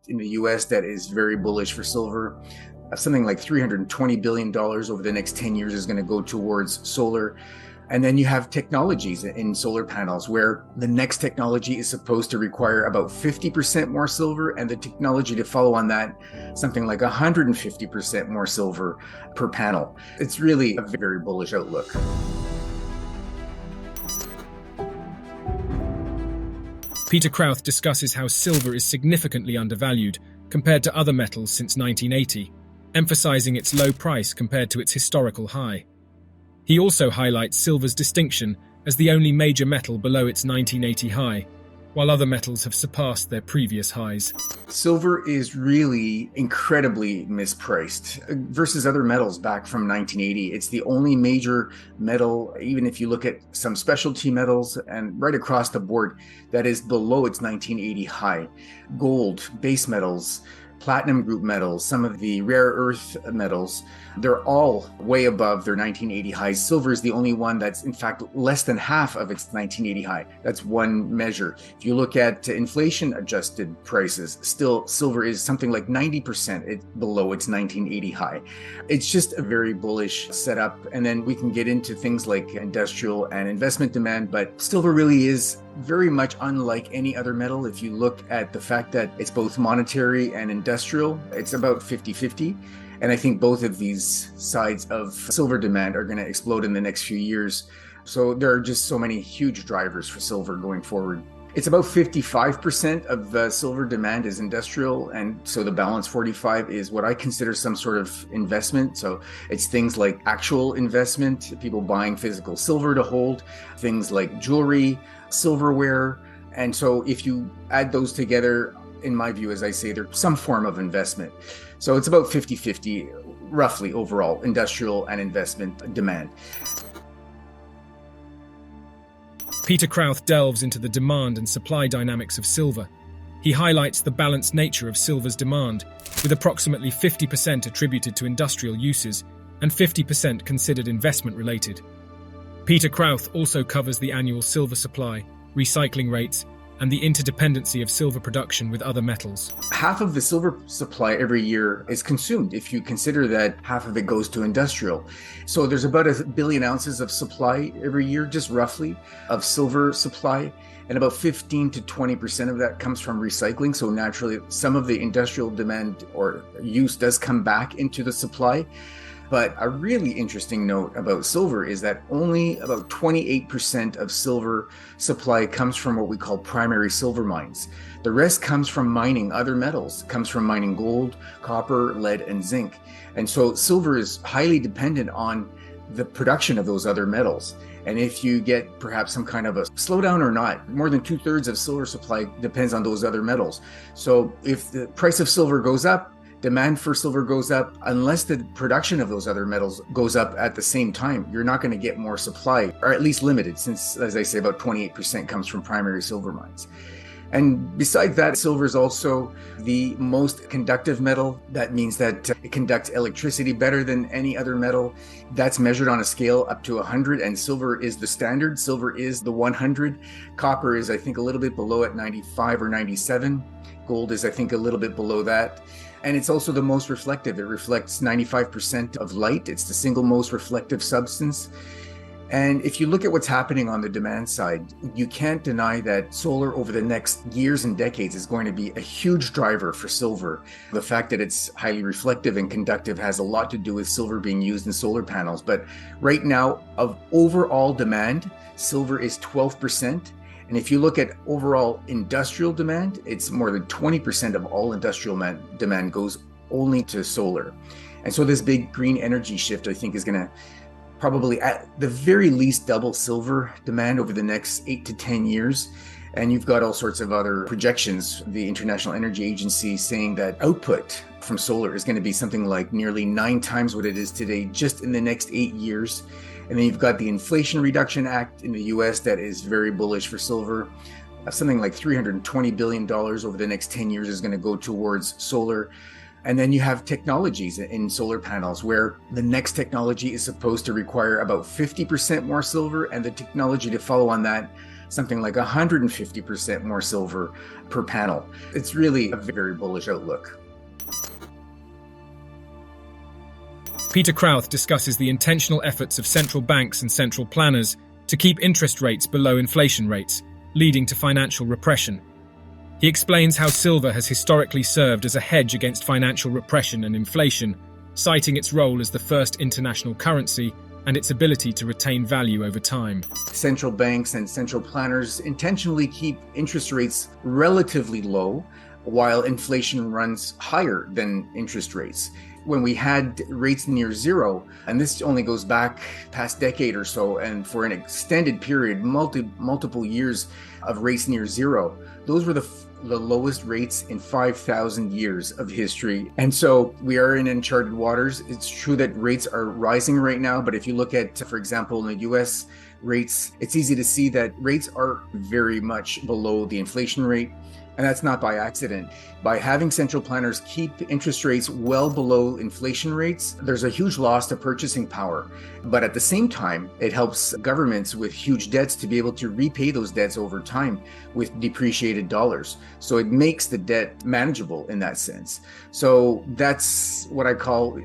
in the US that is very bullish for silver. Something like $320 billion over the next 10 years is going to go towards solar. And then you have technologies in solar panels where the next technology is supposed to require about 50% more silver, and the technology to follow on that, something like 150% more silver per panel. It's really a very bullish outlook. Peter Krauth discusses how silver is significantly undervalued compared to other metals since 1980, emphasizing its low price compared to its historical high. He also highlights silver's distinction as the only major metal below its 1980 high, while other metals have surpassed their previous highs. Silver is really incredibly mispriced versus other metals back from 1980. It's the only major metal, even if you look at some specialty metals and right across the board, that is below its 1980 high. Gold, base metals, platinum group metals, some of the rare earth metals, they're all way above their 1980 highs. Silver is the only one that's in fact less than half of its 1980 high. That's one measure. If you look at inflation adjusted prices, still silver is something like 90% below its 1980 high. It's just a very bullish setup. And then we can get into things like industrial and investment demand, but silver really is very much unlike any other metal. If you look at the fact that it's both monetary and industrial, it's about 50-50. And I think both of these sides of silver demand are going to explode in the next few years. So there are just so many huge drivers for silver going forward. It's about 55% of silver demand is industrial, and so the balance 45 is what I consider some sort of investment. So it's things like actual investment, people buying physical silver to hold, things like jewelry, silverware. And so if you add those together, in my view, as I say, they're some form of investment. So it's about 50-50 roughly overall, industrial and investment demand. Peter Krauth delves into the demand and supply dynamics of silver. He highlights the balanced nature of silver's demand, with approximately 50% attributed to industrial uses and 50% considered investment-related. Peter Krauth also covers the annual silver supply, recycling rates, and the interdependency of silver production with other metals. Half of the silver supply every year is consumed if you consider that half of it goes to industrial. So there's about 1 billion ounces of supply every year, just roughly, of silver supply. And about 15 to 20% of that comes from recycling. So naturally, some of the industrial demand or use does come back into the supply. But a really interesting note about silver is that only about 28% of silver supply comes from what we call primary silver mines. The rest comes from mining other metals, comes from mining gold, copper, lead, and zinc. And so silver is highly dependent on the production of those other metals. And if you get perhaps some kind of a slowdown or not, more than 2/3 of silver supply depends on those other metals. So if the price of silver goes up, demand for silver goes up. Unless the production of those other metals goes up at the same time, you're not going to get more supply, or at least limited, since, as I say, about 28% comes from primary silver mines. And besides that, silver is also the most conductive metal. That means that it conducts electricity better than any other metal. That's measured on a scale up to 100, and silver is the standard. Silver is the 100. Copper is, I think, a little bit below at 95 or 97. Gold is, I think, a little bit below that. And it's also the most reflective. It reflects 95% of light. It's the single most reflective substance. And if you look at what's happening on the demand side, you can't deny that solar over the next years and decades is going to be a huge driver for silver. The fact that it's highly reflective and conductive has a lot to do with silver being used in solar panels. But right now, of overall demand, silver is 12%. And if you look at overall industrial demand, it's more than 20% of all industrial demand goes only to solar. And so this big green energy shift, I think, is going to probably at the very least double silver demand over the next 8 to 10 years. And you've got all sorts of other projections. The International Energy Agency saying that output from solar is going to be something like nearly 9 times what it is today, just in the next 8 years. And then you've got the Inflation Reduction Act in the US that is very bullish for silver. Something like $320 billion over the next 10 years is going to go towards solar. And then you have technologies in solar panels where the next technology is supposed to require about 50% more silver, and the technology to follow on that, something like 150% more silver per panel. It's really a very bullish outlook. Peter Krauth discusses the intentional efforts of central banks and central planners to keep interest rates below inflation rates, leading to financial repression. He explains how silver has historically served as a hedge against financial repression and inflation, citing its role as the first international currency and its ability to retain value over time. Central banks and central planners intentionally keep interest rates relatively low while inflation runs higher than interest rates. When we had rates near zero, and this only goes back past decade or so, and for an extended period, multiple years of rates near zero, those were the lowest rates in 5,000 years of history. And so we are in uncharted waters. It's true that rates are rising right now, but if you look at, for example, in the US rates, it's easy to see that rates are very much below the inflation rate. And that's not by accident. By having central planners keep interest rates well below inflation rates, there's a huge loss to purchasing power. But at the same time, it helps governments with huge debts to be able to repay those debts over time with depreciated dollars. So it makes the debt manageable in that sense. So that's what I call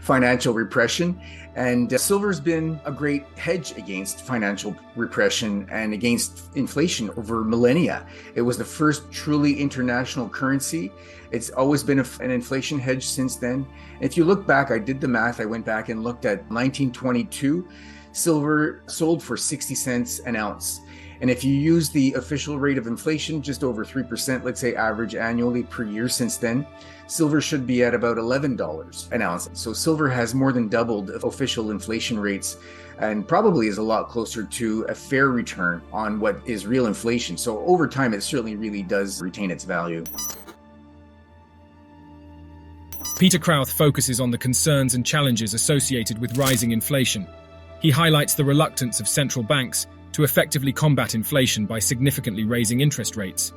financial repression. And silver's been a great hedge against financial repression and against inflation over millennia. It was the first truly international currency. It's always been an inflation hedge since then. If you look back, I did the math, I went back and looked at 1922, silver sold for 60 cents an ounce. And if you use the official rate of inflation, just over 3%, let's say average annually per year since then, silver should be at about $11 an ounce. So silver has more than doubled official inflation rates and probably is a lot closer to a fair return on what is real inflation. So over time, it certainly really does retain its value. Peter Krauth focuses on the concerns and challenges associated with rising inflation. He highlights the reluctance of central banks to effectively combat inflation by significantly raising interest rates.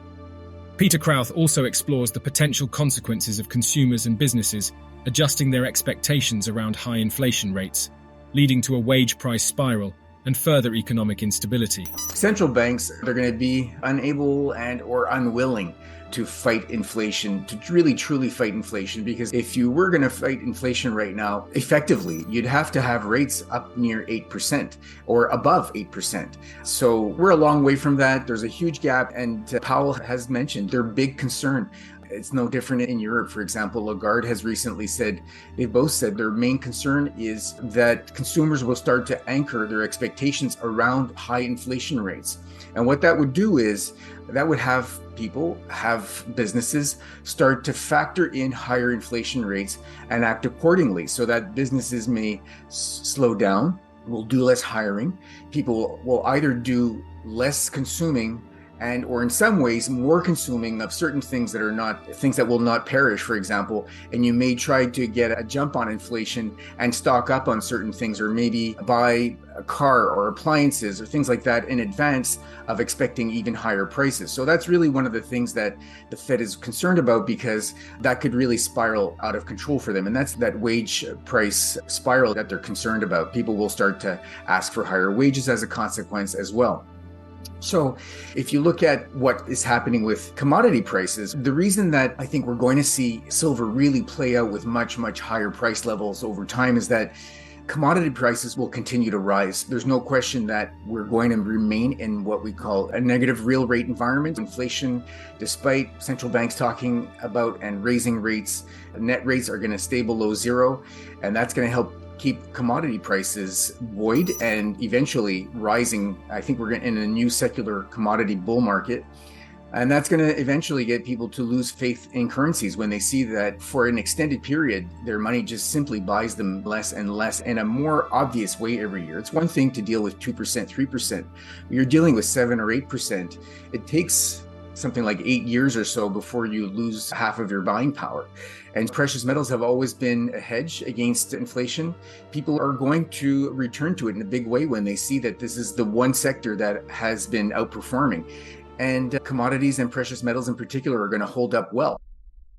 Peter Krauth also explores the potential consequences of consumers and businesses adjusting their expectations around high inflation rates, leading to a wage price spiral and further economic instability. Central banks, they're going to be unable and or unwilling to fight inflation, to really truly fight inflation, because if you were going to fight inflation right now effectively, you'd have to have rates up near 8% or above 8%. So we're a long way from that. There's a huge gap, and Powell has mentioned their big concern. It's no different in Europe. For example, Lagarde has recently said, they've both said their main concern is that consumers will start to anchor their expectations around high inflation rates. And what that would do is that would have businesses start to factor in higher inflation rates and act accordingly, so that businesses may slow down, will do less hiring. People will either do less consuming and or in some ways more consuming of certain things that are not things that will not perish, for example, and you may try to get a jump on inflation and stock up on certain things, or maybe buy a car or appliances or things like that in advance of expecting even higher prices. So that's really one of the things that the Fed is concerned about, because that could really spiral out of control for them. And that's that wage price spiral that they're concerned about. People will start to ask for higher wages as a consequence as well. So if you look at what is happening with commodity prices, the reason that I think we're going to see silver really play out with much, much higher price levels over time is that commodity prices will continue to rise. There's no question that we're going to remain in what we call a negative real rate environment. Inflation, despite central banks talking about and raising rates, net rates are going to stay below zero, and that's going to help keep commodity prices buoyed and eventually rising. I think we're in a new secular commodity bull market. And that's going to eventually get people to lose faith in currencies when they see that for an extended period, their money just simply buys them less and less in a more obvious way every year. It's one thing to deal with 2%, 3%. You're dealing with 7 or 8%. It takes something like 8 years or so before you lose half of your buying power. And precious metals have always been a hedge against inflation. People are going to return to it in a big way when they see that this is the one sector that has been outperforming. And commodities and precious metals in particular are going to hold up well.